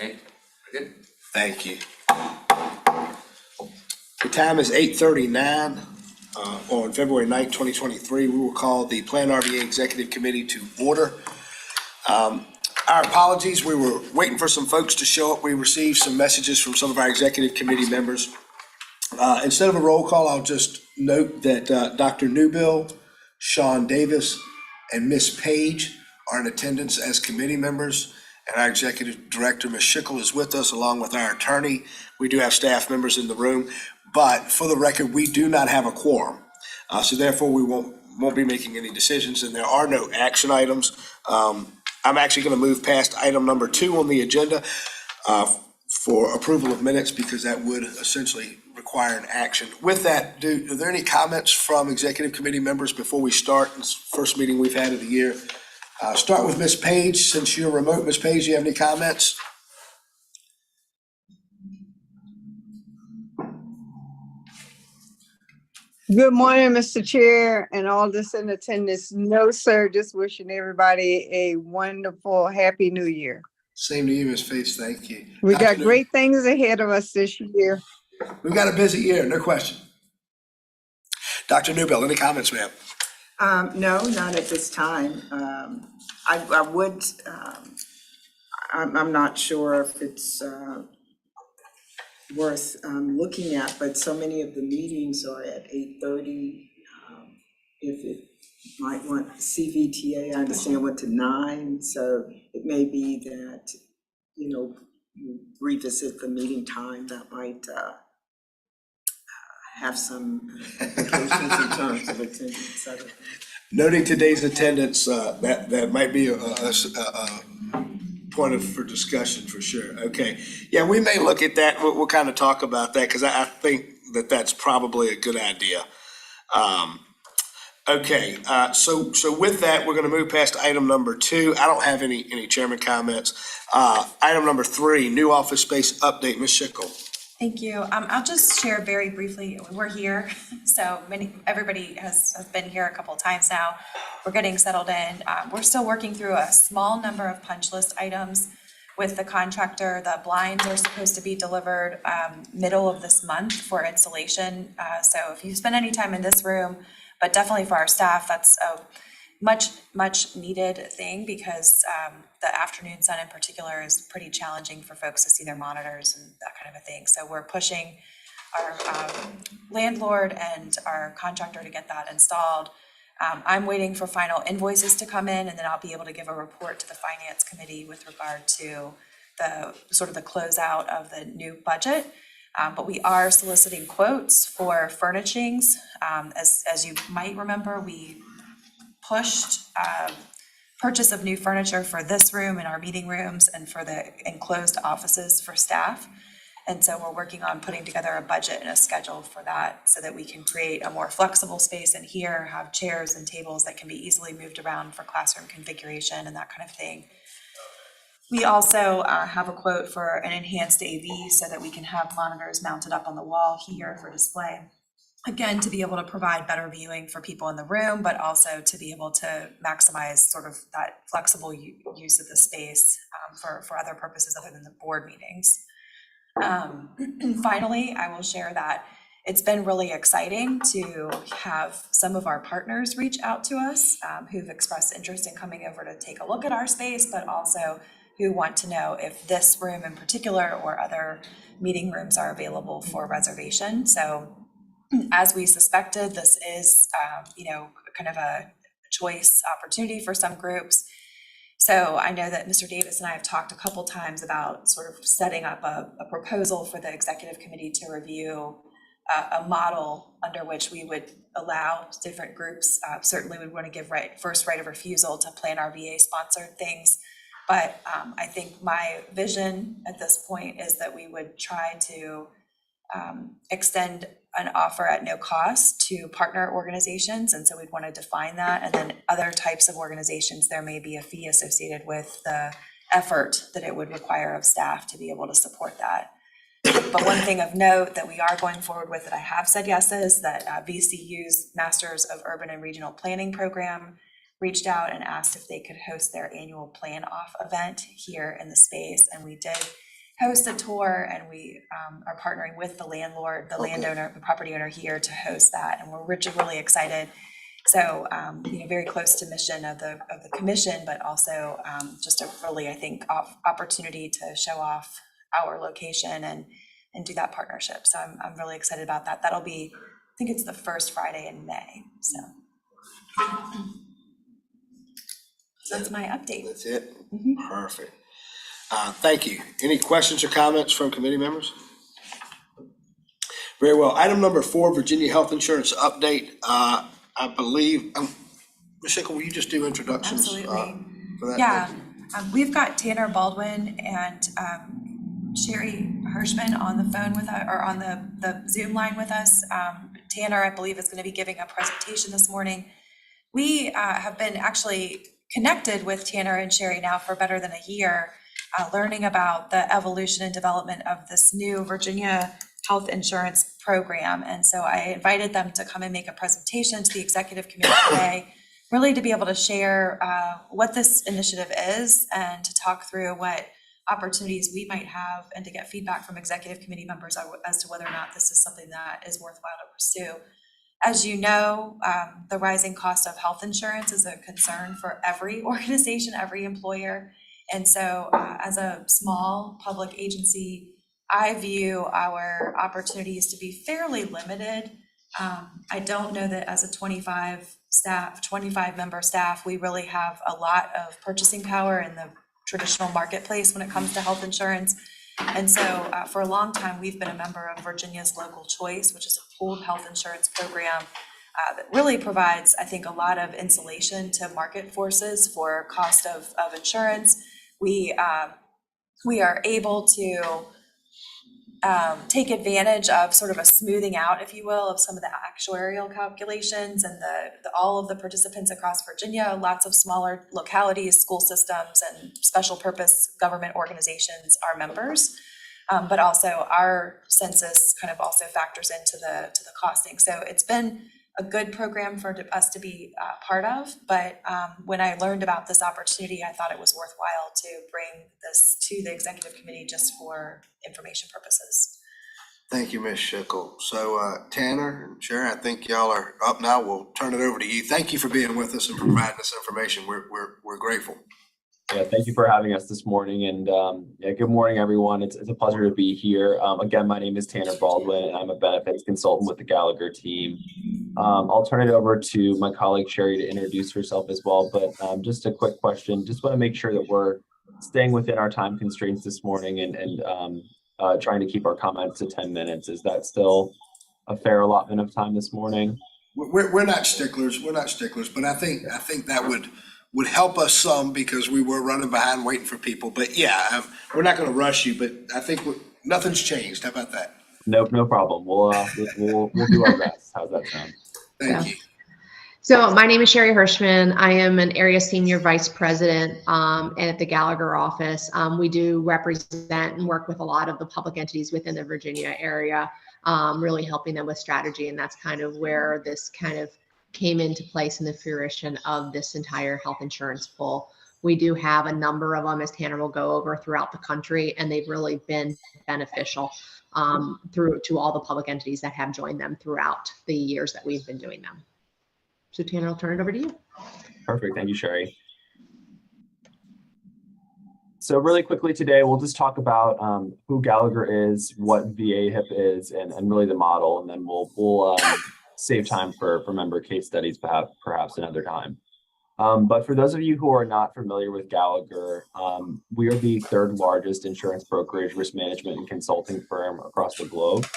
Okay, good. Thank you. The time is 8:39 on February 9th, 2023. We will call the PlanRVA Executive Committee to order. Our apologies, we were waiting for some folks to show up. We received some messages from some of our executive committee members. Instead of a roll call, I'll just note that Dr. Newbill, Sean Davis, and Ms. Page are in attendance as committee members. And our executive director, Ms. Schickel, is with us along with our attorney. We do have staff members in the room, but for the record, we do not have a quorum. So therefore, we won't be making any decisions, and there are no action items. I'm actually going to move past item number 2 on the agenda for approval of minutes, because that would essentially require an action. With that, are there any comments from executive committee members before we start this first meeting we've had of the year? Start with Ms. Page. Since you're remote, Ms. Page, do you have any comments? Good morning, Mr. Chair, and all this in attendance. No, sir, just wishing everybody a wonderful, happy new year. Same to you, Ms. Page. Thank you. We got great things ahead of us this year. We've got a busy year, no question. Dr. Newbill, any comments, ma'am? No, not at this time. I would, I'm not sure if it's worth looking at, but so many of the meetings are at 8:30. If it might want CVTA, I understand went to 9, so it may be that, you revisit the meeting time. That might have some implications in terms of attendance. Noting today's attendance, that might be a point for discussion for sure. Okay, yeah, we may look at that. We'll kind of talk about that, because I think that's probably a good idea. Okay, so with that, we're going to move past item number 2. I don't have any chairman comments. Item number 3, new office space update. Ms. Schickel. Thank you. I'll just share very briefly. We're here, so everybody has been here a couple of times now. We're getting settled in. We're still working through a small number of punch list items with the contractor. The blinds are supposed to be delivered middle of this month for installation. So if you spend any time in this room, but definitely for our staff, that's a much needed thing, because the afternoon sun in particular is pretty challenging for folks to see their monitors and that kind of a thing. So we're pushing our landlord and our contractor to get that installed. I'm waiting for final invoices to come in, and then I'll be able to give a report to the finance committee with regard to the sort of the closeout of the new budget. But we are soliciting quotes for furnishings. As you might remember, we pushed purchase of new furniture for this room and our meeting rooms and for the enclosed offices for staff. And so we're working on putting together a budget and a schedule for that, so that we can create a more flexible space in here, have chairs and tables that can be easily moved around for classroom configuration and that kind of thing. We also have a quote for an enhanced AV, so that we can have monitors mounted up on the wall here for display. Again, to be able to provide better viewing for people in the room, but also to be able to maximize sort of that flexible use of the space for other purposes other than the board meetings. Finally, I will share that it's been really exciting to have some of our partners reach out to us who've expressed interest in coming over to take a look at our space, but also who want to know if this room in particular or other meeting rooms are available for reservation. So as we suspected, this is, kind of a choice opportunity for some groups. So I know that Mr. Davis and I have talked a couple times about sort of setting up a proposal for the executive committee to review a model under which we would allow different groups. Certainly we want to give first right of refusal to PlanRVA sponsored things. But I think my vision at this point is that we would try to extend an offer at no cost to partner organizations. And so we'd want to define that. And then other types of organizations, there may be a fee associated with the effort that it would require of staff to be able to support that. But one thing of note that we are going forward with that I have said yes is that VCU's Masters of Urban and Regional Planning program reached out and asked if they could host their annual Plan Off event here in the space. And we did host a tour, and we are partnering with the landlord, the landowner, the property owner here to host that, and we're really excited. So, very close to mission of the commission, but also just a really, I think, opportunity to show off our location and do that partnership. So I'm really excited about that. That'll be, I think it's the first Friday in May. So that's my update. That's it? Perfect. Thank you. Any questions or comments from committee members? Very well. Item number 4, Virginia Health Insurance Update. I believe, Ms. Schickel, will you just do introductions? Absolutely. For that? Yeah, we've got Tanner Baldwin and Sherry Hirschman on the phone with us, or on the Zoom line with us. Tanner, I believe, is going to be giving a presentation this morning. We have been actually connected with Tanner and Sherry now for better than a year, learning about the evolution and development of this new Virginia health insurance program. And so I invited them to come and make a presentation to the executive committee today, really to be able to share what this initiative is and to talk through what opportunities we might have and to get feedback from executive committee members as to whether or not this is something that is worthwhile to pursue. As you know, the rising cost of health insurance is a concern for every organization, every employer. And so as a small public agency, I view our opportunities to be fairly limited. I don't know that as a 25 member staff, we really have a lot of purchasing power in the traditional marketplace when it comes to health insurance. And so for a long time, we've been a member of Virginia's Local Choice, which is a pooled health insurance program that really provides, I think, a lot of insulation to market forces for cost of insurance. We are able to take advantage of sort of a smoothing out, if you will, of some of the actuarial calculations, and all of the participants across Virginia, lots of smaller localities, school systems, and special purpose government organizations are members. But also our census kind of also factors into the costing. So it's been a good program for us to be part of. But when I learned about this opportunity, I thought it was worthwhile to bring this to the executive committee just for information purposes. Thank you, Ms. Schickel. So Tanner and Sharon, I think y'all are up now. We'll turn it over to you. Thank you for being with us and providing this information. We're grateful. Yeah, thank you for having us this morning. And good morning, everyone. It's a pleasure to be here. Again, my name is Tanner Baldwin, and I'm a benefits consultant with the Gallagher team. I'll turn it over to my colleague Sherry to introduce herself as well. But just a quick question. Just want to make sure that we're staying within our time constraints this morning and trying to keep our comments to 10 minutes. Is that still a fair allotment of time this morning? We're not sticklers, but I think that would help us some because we were running behind waiting for people. But yeah, we're not going to rush you, but I think nothing's changed. How about that? Nope, no problem. We'll do our best. How's that sound? Thank you. So my name is Sherry Hirschman. I am an area senior vice president at the Gallagher office. We do represent and work with a lot of the public entities within the Virginia area, really helping them with strategy. And that's kind of where this kind of came into place in the fruition of this entire health insurance pool. We do have a number of them, as Tanner will go over, throughout the country, and they've really been beneficial through to all the public entities that have joined them throughout the years that we've been doing them. So Tanner, I'll turn it over to you. Perfect. Thank you, Sherry. So really quickly today, we'll just talk about who Gallagher is, what VA HIP is, and really the model, and then we'll save time for member case studies perhaps another time. But for those of you who are not familiar with Gallagher, we are the third largest insurance brokerage, risk management, and consulting firm across the globe.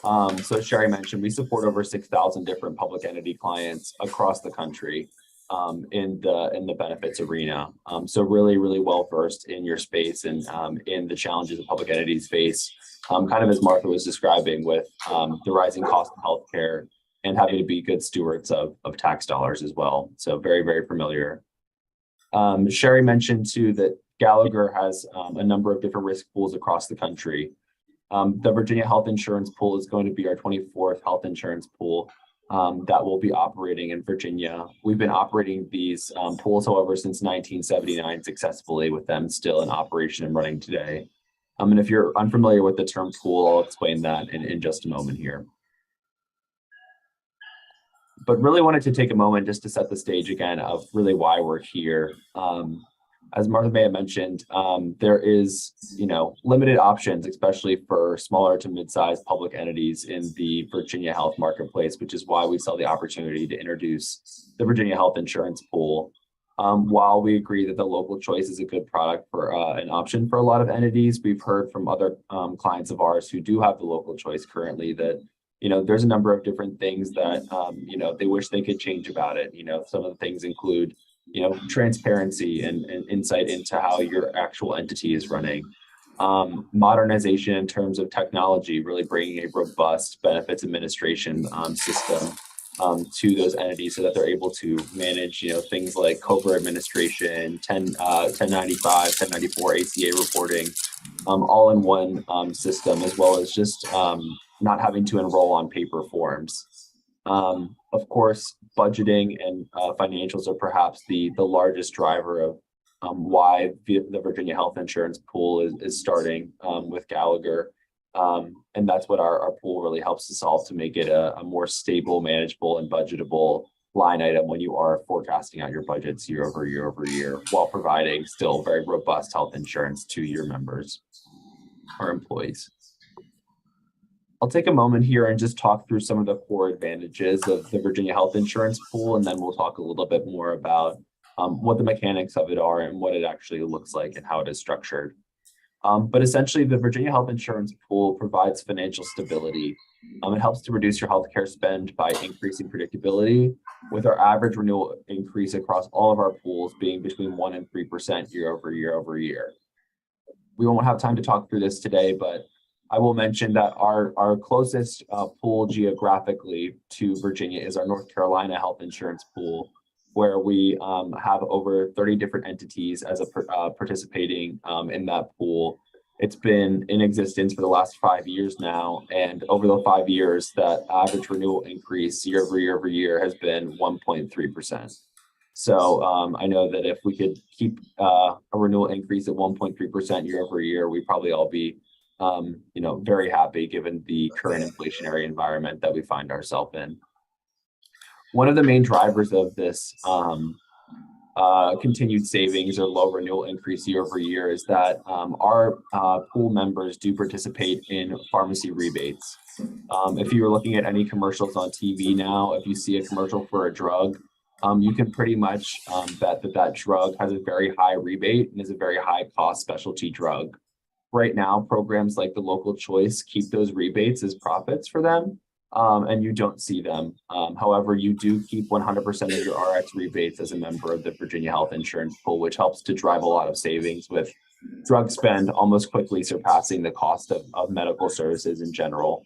So as Sherry mentioned, we support over 6,000 different public entity clients across the country in the benefits arena. So really, really well versed in your space and in the challenges that public entities face, kind of as Martha was describing with the rising cost of healthcare and having to be good stewards of tax dollars as well. So very, very familiar. Sherry mentioned too that Gallagher has a number of different risk pools across the country. The Virginia Health Insurance Pool is going to be our 24th health insurance pool that will be operating in Virginia. We've been operating these pools, however, since 1979 successfully, with them still in operation and running today. And if you're unfamiliar with the term pool, I'll explain that in just a moment here. But really wanted to take a moment just to set the stage again of really why we're here. As Martha may have mentioned, there is, limited options, especially for smaller to mid-sized public entities in the Virginia health marketplace, which is why we saw the opportunity to introduce the Virginia Health Insurance Pool. While we agree that the local choice is a good product for an option for a lot of entities, we've heard from other clients of ours who do have the local choice currently that there's a number of different things that they wish they could change about it. Some of the things include transparency and insight into how your actual entity is running. Modernization in terms of technology, really bringing a robust benefits administration system to those entities so that they're able to manage, things like COBRA administration, 1095, 1094 ACA reporting, all in one system, as well as just not having to enroll on paper forms. Of course, budgeting and financials are perhaps the largest driver of why the Virginia Health Insurance Pool is starting with Gallagher. And that's what our pool really helps to solve, to make it a more stable, manageable, and budgetable line item when you are forecasting out your budgets year over year over year, while providing still very robust health insurance to your members or employees. I'll take a moment here and just talk through some of the core advantages of the Virginia Health Insurance Pool, and then we'll talk a little bit more about what the mechanics of it are and what it actually looks like and how it is structured. But essentially, the Virginia Health Insurance Pool provides financial stability. It helps to reduce your healthcare spend by increasing predictability, with our average renewal increase across all of our pools being between 1% and 3% year over year over year. We won't have time to talk through this today, but I will mention that our closest pool geographically to Virginia is our North Carolina Health Insurance Pool, where we have over 30 different entities as participating in that pool. It's been in existence for the last 5 years now, and over the 5 years, that average renewal increase year over year over year has been 1.3%. So I know that if we could keep a renewal increase at 1.3% year over year, we'd probably all be very happy given the current inflationary environment that we find ourselves in. One of the main drivers of this continued savings or low renewal increase year over year is that our pool members do participate in pharmacy rebates. If you're looking at any commercials on TV now, if you see a commercial for a drug, you can pretty much bet that drug has a very high rebate and is a very high cost specialty drug. Right now, programs like the local choice keep those rebates as profits for them, and you don't see them. However, you do keep 100% of your RX rebates as a member of the Virginia Health Insurance Pool, which helps to drive a lot of savings, with drug spend almost quickly surpassing the cost of medical services in general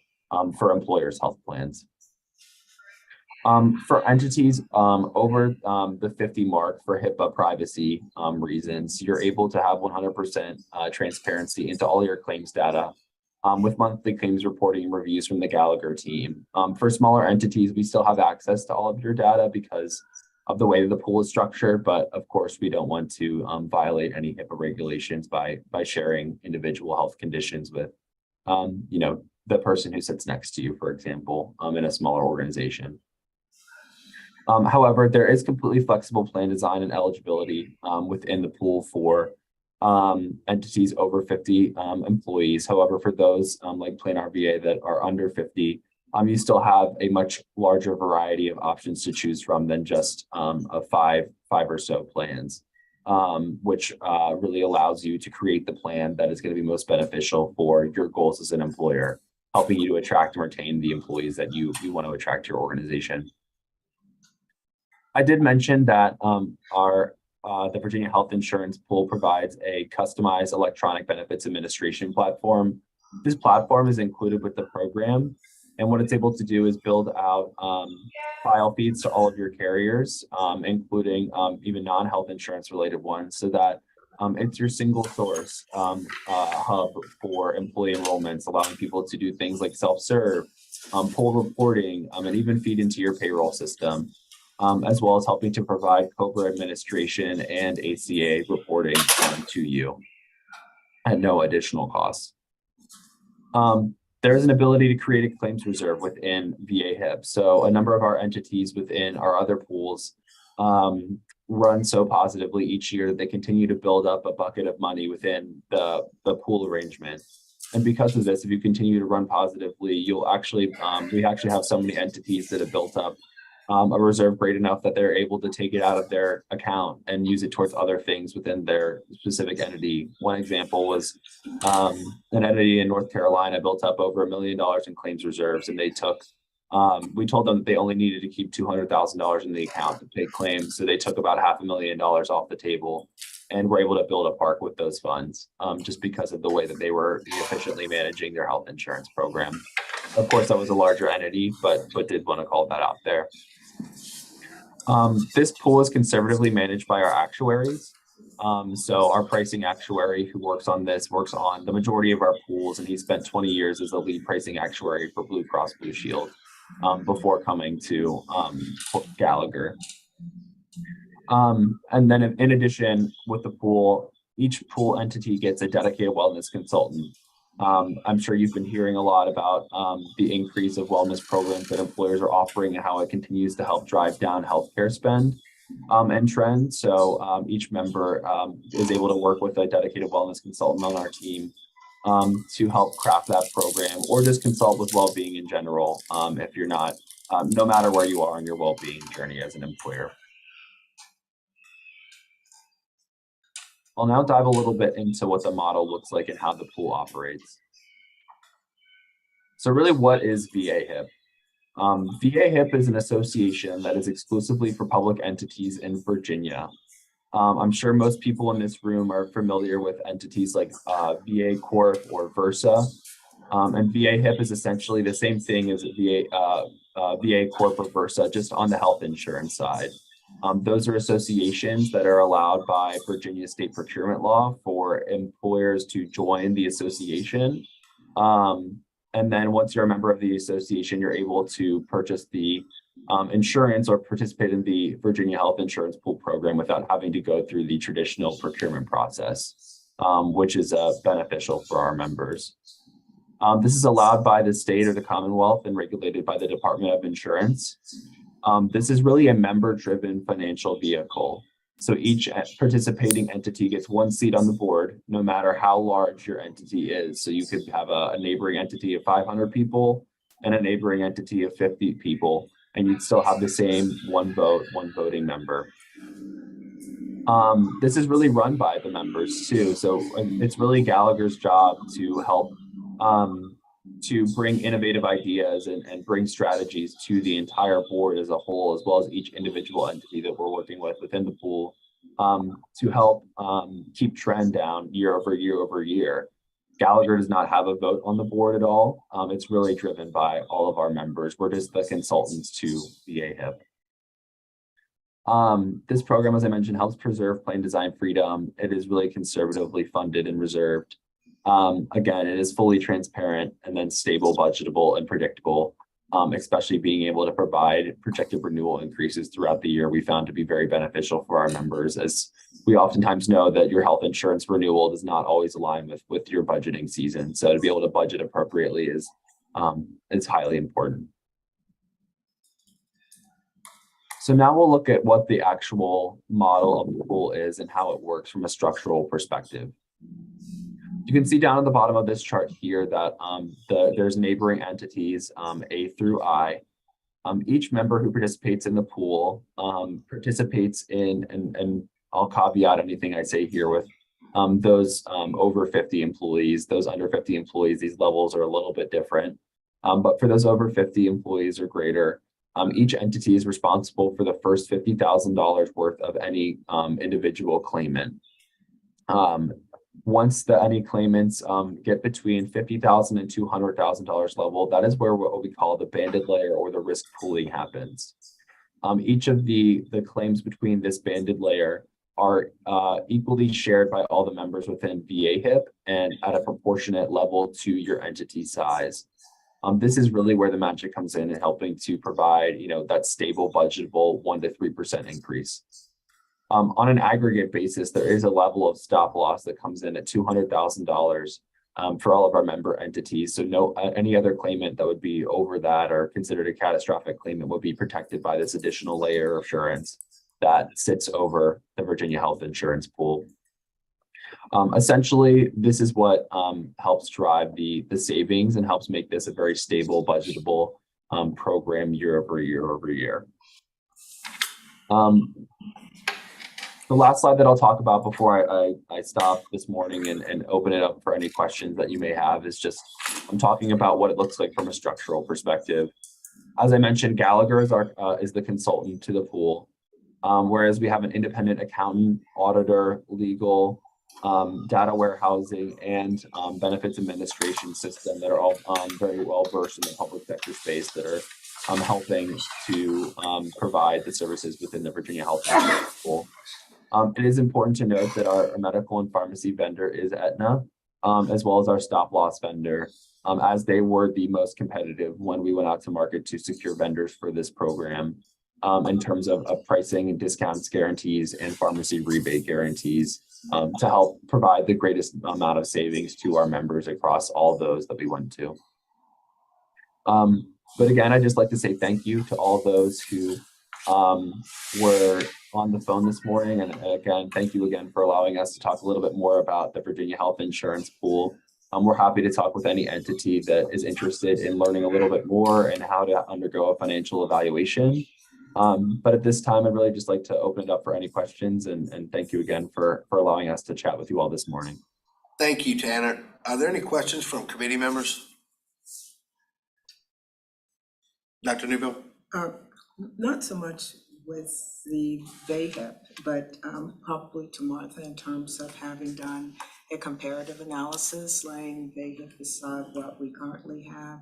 for employers' health plans. For entities over the 50 mark for HIPAA privacy reasons, you're able to have 100% transparency into all your claims data with monthly claims reporting and reviews from the Gallagher team. For smaller entities, we still have access to all of your data because of the way the pool is structured, but of course, we don't want to violate any HIPAA regulations by sharing individual health conditions with the person who sits next to you, for example, in a smaller organization. However, there is completely flexible plan design and eligibility within the pool for entities over 50 employees. However, for those like PlanRVA that are under 50, you still have a much larger variety of options to choose from than just five or so plans, which really allows you to create the plan that is going to be most beneficial for your goals as an employer, helping you to attract and retain the employees that you want to attract to your organization. I did mention that the Virginia Health Insurance Pool provides a customized electronic benefits administration platform. This platform is included with the program, and what it's able to do is build out file feeds to all of your carriers, including even non-health insurance related ones, so that it's your single source hub for employee enrollments, allowing people to do things like self-serve, pool reporting, and even feed into your payroll system. As well as helping to provide COBRA administration and ACA reporting to you. at no additional cost. There is an ability to create a claims reserve within VA HIP. So a number of our entities within our other pools run so positively each year that they continue to build up a bucket of money within the pool arrangement. And because of this, if you continue to run positively, you'll actually, we actually have so many entities that have built up a reserve great enough that they're able to take it out of their account and use it towards other things within their specific entity. One example was an entity in North Carolina built up over $1 million in claims reserves, and they took, we told them that they only needed to keep $200,000 in the account to pay claims. So they took about $500,000 off the table and were able to build a park with those funds just because of the way that they were efficiently managing their health insurance program. Of course, that was a larger entity, but did want to call that out there. This pool is conservatively managed by our actuaries. So our pricing actuary who works on this works on the majority of our pools, and he spent 20 years as the lead pricing actuary for Blue Cross Blue Shield before coming to Gallagher. And then in addition with the pool, each pool entity gets a dedicated wellness consultant. I'm sure you've been hearing a lot about the increase of wellness programs that employers are offering and how it continues to help drive down healthcare spend and trends. So each member is able to work with a dedicated wellness consultant on our team to help craft that program, or just consult with well-being in general if you're not, no matter where you are on your well-being journey as an employer. I'll now dive a little bit into what the model looks like and how the pool operates. So really, what is VA HIP? VA HIP is an association that is exclusively for public entities in Virginia. I'm sure most people in this room are familiar with entities like VA Corp or Versa. And VA HIP is essentially the same thing as VA Corp or Versa, just on the health insurance side. Those are associations that are allowed by Virginia state procurement law for employers to join the association. And then once you're a member of the association, you're able to purchase the insurance or participate in the Virginia Health Insurance Pool program without having to go through the traditional procurement process, which is beneficial for our members. This is allowed by the state or the Commonwealth and regulated by the Department of Insurance. This is really a member-driven financial vehicle. So each participating entity gets one seat on the board, no matter how large your entity is. So you could have a neighboring entity of 500 people and a neighboring entity of 50 people, and you'd still have the same one vote, one voting member. This is really run by the members too. So it's really Gallagher's job to help to bring innovative ideas and bring strategies to the entire board as a whole, as well as each individual entity that we're working with within the pool to help keep trend down year over year over year. Gallagher does not have a vote on the board at all. It's really driven by all of our members. We're just the consultants to VA HIP. This program, as I mentioned, helps preserve plan design freedom. It is really conservatively funded and reserved. Again, it is fully transparent and then stable, budgetable, and predictable, especially being able to provide projected renewal increases throughout the year. We found to be very beneficial for our members, as we oftentimes know that your health insurance renewal does not always align with your budgeting season. So to be able to budget appropriately is highly important. So now we'll look at what the actual model of the pool is and how it works from a structural perspective. You can see down at the bottom of this chart here that there's neighboring entities, A through I. Each member who participates in the pool participates in, and I'll caveat anything I say here with those over 50 employees, those under 50 employees, these levels are a little bit different. But for those over 50 employees or greater, each entity is responsible for the first $50,000 worth of any individual claimant. Once any claimants get between $50,000 and $200,000 level, that is where what we call the banded layer or the risk pooling happens. Each of the claims between this banded layer are equally shared by all the members within VA HIP and at a proportionate level to your entity size. This is really where the magic comes in helping to provide, that stable, budgetable 1 to 3% increase. On an aggregate basis, there is a level of stop loss that comes in at $200,000 for all of our member entities. So no, any other claimant that would be over that or considered a catastrophic claimant would be protected by this additional layer of assurance that sits over the Virginia Health Insurance Pool. Essentially, this is what helps drive the savings and helps make this a very stable, budgetable program year over year. The last slide that I'll talk about before I stop this morning and open it up for any questions that you may have is just, I'm talking about what it looks like from a structural perspective. As I mentioned, Gallagher is the consultant to the pool, whereas we have an independent accountant, auditor, legal, data warehousing, and benefits administration system that are all very well versed in the public sector space that are helping to provide the services within the Virginia Health Insurance Pool. It is important to note that our medical and pharmacy vendor is Aetna, as well as our stop loss vendor, as they were the most competitive when we went out to market to secure vendors for this program in terms of pricing and discounts guarantees and pharmacy rebate guarantees to help provide the greatest amount of savings to our members across all those that we went to. But again, I'd just like to say thank you to all those who were on the phone this morning. And again, thank you again for allowing us to talk a little bit more about the Virginia Health Insurance Pool. We're happy to talk with any entity that is interested in learning a little bit more and how to undergo a financial evaluation. But at this time, I'd really just like to open it up for any questions and thank you again for allowing us to chat with you all this morning. Thank you, Tanner. Are there any questions from committee members? Dr. Newbill? Not so much with the VAHIP, but probably to Martha in terms of having done a comparative analysis, laying VAHIP beside what we currently have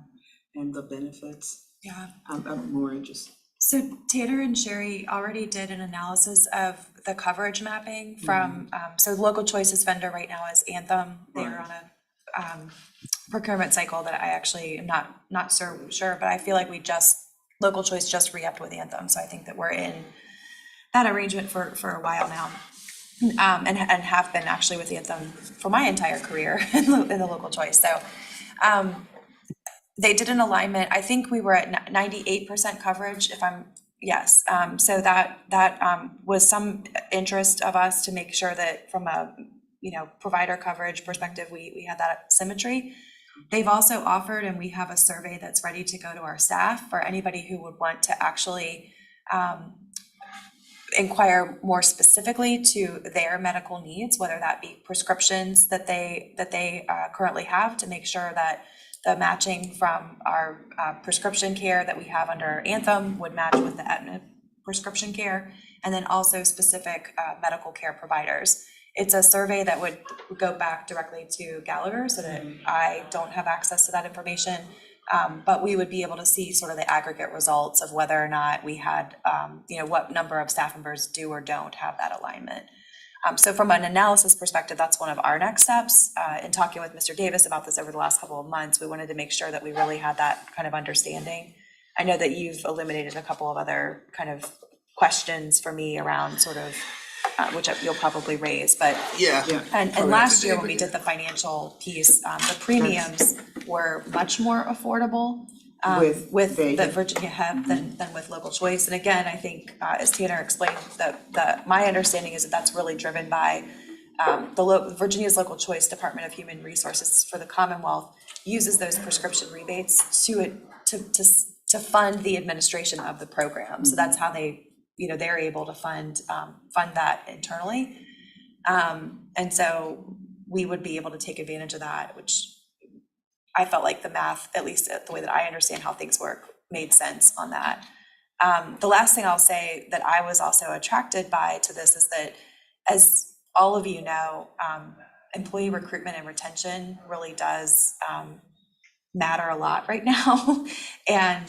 and the benefits. Yeah. I'm more interested. So Tanner and Sherry already did an analysis of the coverage mapping from, so local choices vendor right now is Anthem. They're on a procurement cycle that I actually am not so sure, but I feel like local choice just re-upped with Anthem. So I think that we're in that arrangement for a while now. And have been actually with Anthem for my entire career in the local choice. So they did an alignment. I think we were at 98% coverage, yes. So that was some interest of us to make sure that from a provider coverage perspective, we had that symmetry. They've also offered, and we have a survey that's ready to go to our staff for anybody who would want to actually inquire more specifically to their medical needs, whether that be prescriptions that they currently have, to make sure that the matching from our prescription care that we have under Anthem would match with the Aetna prescription care, and then also specific medical care providers. It's a survey that would go back directly to Gallagher so that I don't have access to that information, but we would be able to see sort of the aggregate results of whether or not we had, what number of staff members do or don't have that alignment. So from an analysis perspective, that's one of our next steps. In talking with Mr. Davis about this over the last couple of months, we wanted to make sure that we really had that kind of understanding. I know that you've eliminated a couple of other kind of questions for me around sort of, which you'll probably raise, but Yeah. And last year when we did the financial piece, the premiums were much more affordable with the Virginia HEP than with local choice. And again, I think as Tanner explained, that my understanding is that that's really driven by Virginia's local choice Department of Human Resources for the Commonwealth uses those prescription rebates to fund the administration of the program. So that's how they're able to fund that internally. And so we would be able to take advantage of that, which I felt like the math, at least the way that I understand how things work, made sense on that. The last thing I'll say that I was also attracted by to this is that, as all of you know, employee recruitment and retention really does matter a lot right now. And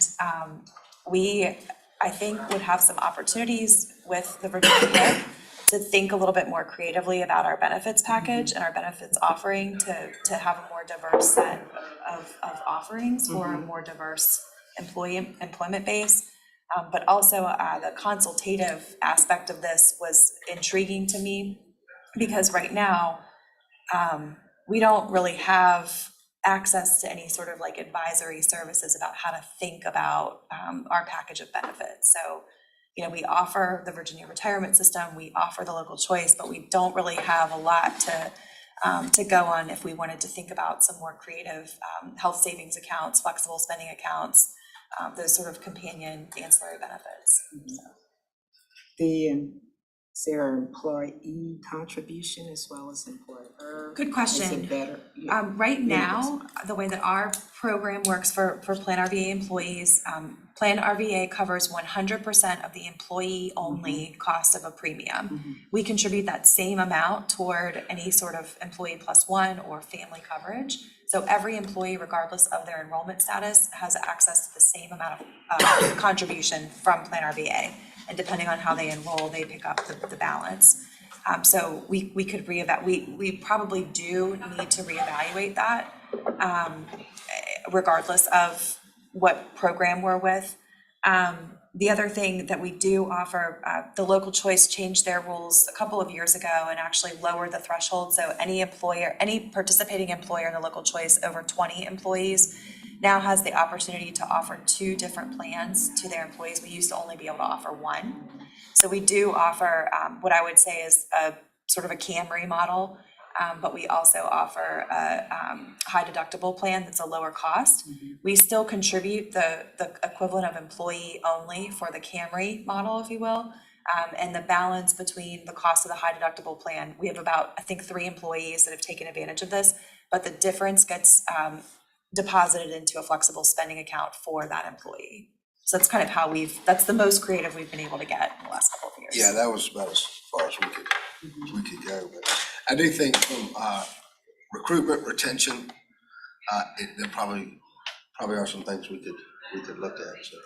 we, I think, would have some opportunities with the Virginia HIP to think a little bit more creatively about our benefits package and our benefits offering to have a more diverse set of offerings for a more diverse employment base. But also the consultative aspect of this was intriguing to me because right now, we don't really have access to any sort of like advisory services about how to think about our package of benefits. So, you know, we offer the Virginia retirement system, we offer the local choice, but we don't really have a lot to go on if we wanted to think about some more creative health savings accounts, flexible spending accounts, those sort of companion ancillary benefits. So. Is there an employee contribution as well as employer? Good question. Is it better? Right now, the way that our program works for PlanRVA employees, PlanRVA covers 100% of the employee-only cost of a premium. We contribute that same amount toward any sort of employee plus one or family coverage. So every employee, regardless of their enrollment status, has access to the same amount of contribution from PlanRVA. And depending on how they enroll, they pick up the balance. So we could we probably do need to reevaluate that, regardless of what program we're with. The other thing that we do offer, the local choice changed their rules a couple of years ago and actually lowered the threshold. So any participating employer in the local choice over 20 employees now has the opportunity to offer 2 different plans to their employees. We used to only be able to offer 1. So we do offer what I would say is a sort of a Camry model, but we also offer a high deductible plan that's a lower cost. We still contribute the equivalent of employee only for the Camry model, if you will. And the balance between the cost of the high deductible plan, we have about, I think, 3 employees that have taken advantage of this, but the difference gets deposited into a flexible spending account for that employee. So that's kind of how that's the most creative we've been able to get in the last couple of years. Yeah, that was about as far as we could go. But I do think from recruitment, retention, there probably are some things we could look at. So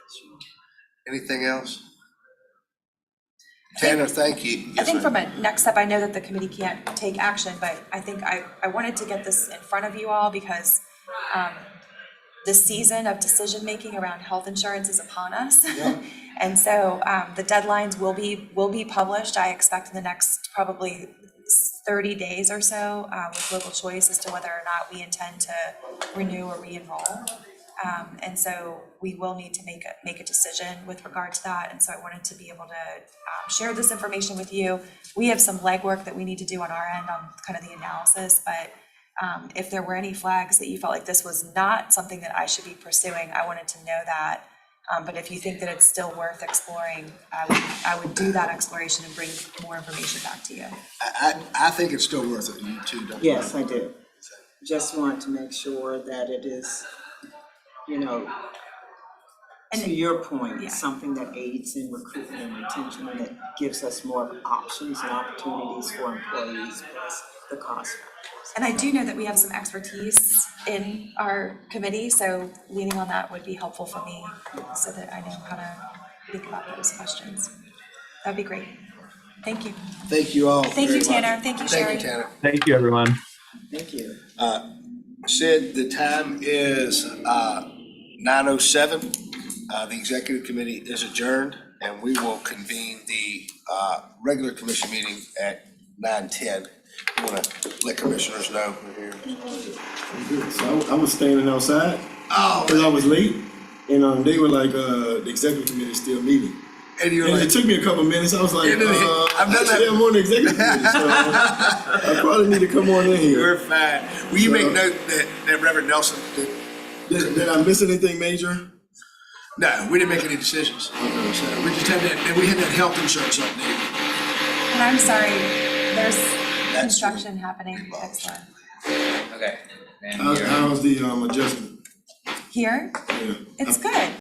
anything else? Tanner, thank you. I think from a next step, I know that the committee can't take action, but I think I wanted to get this in front of you all because the season of decision-making around health insurance is upon us. Yeah. And so the deadlines will be published, I expect, in the next probably 30 days or so with local choice as to whether or not we intend to renew or re-enroll. And so we will need to make a decision with regard to that. And so I wanted to be able to share this information with you. We have some legwork that we need to do on our end on kind of the analysis, but if there were any flags that you felt like this was not something that I should be pursuing, I wanted to know that. But if you think that it's still worth exploring, I would do that exploration and bring more information back to you. I think it's still worth it. You too, don't you? Yes, I do. Just want to make sure that it is, to your point, Yeah. something that aids in recruitment and retention and that gives us more options and opportunities for employees plus the cost factors. And I do know that we have some expertise in our committee, so leaning on that would be helpful for me so that I know how to think about those questions. That'd be great. Thank you. Thank you all. Thank you, very much. Tanner. Thank you, Sherry. Thank you, Tanner. Thank you, everyone. Thank you. Sid, the time is 9:07. The executive committee is adjourned, and we will convene the regular commission meeting at 9:10. I want to let commissioners know we're here. So I was standing outside because I was late, and they were like, the executive committee is still meeting. And you're And like, it took me a couple minutes. I was like, I've done that. actually, I'm on the executive committee, so I probably need to come on in here. we're fine. Will you make note that Reverend Nelson Did I miss anything major? No, we didn't make any decisions. So we just had that, and we had that health insurance update. And I'm sorry, there's construction happening next door. Okay. And How's the adjustment? Here, Yeah. it's good.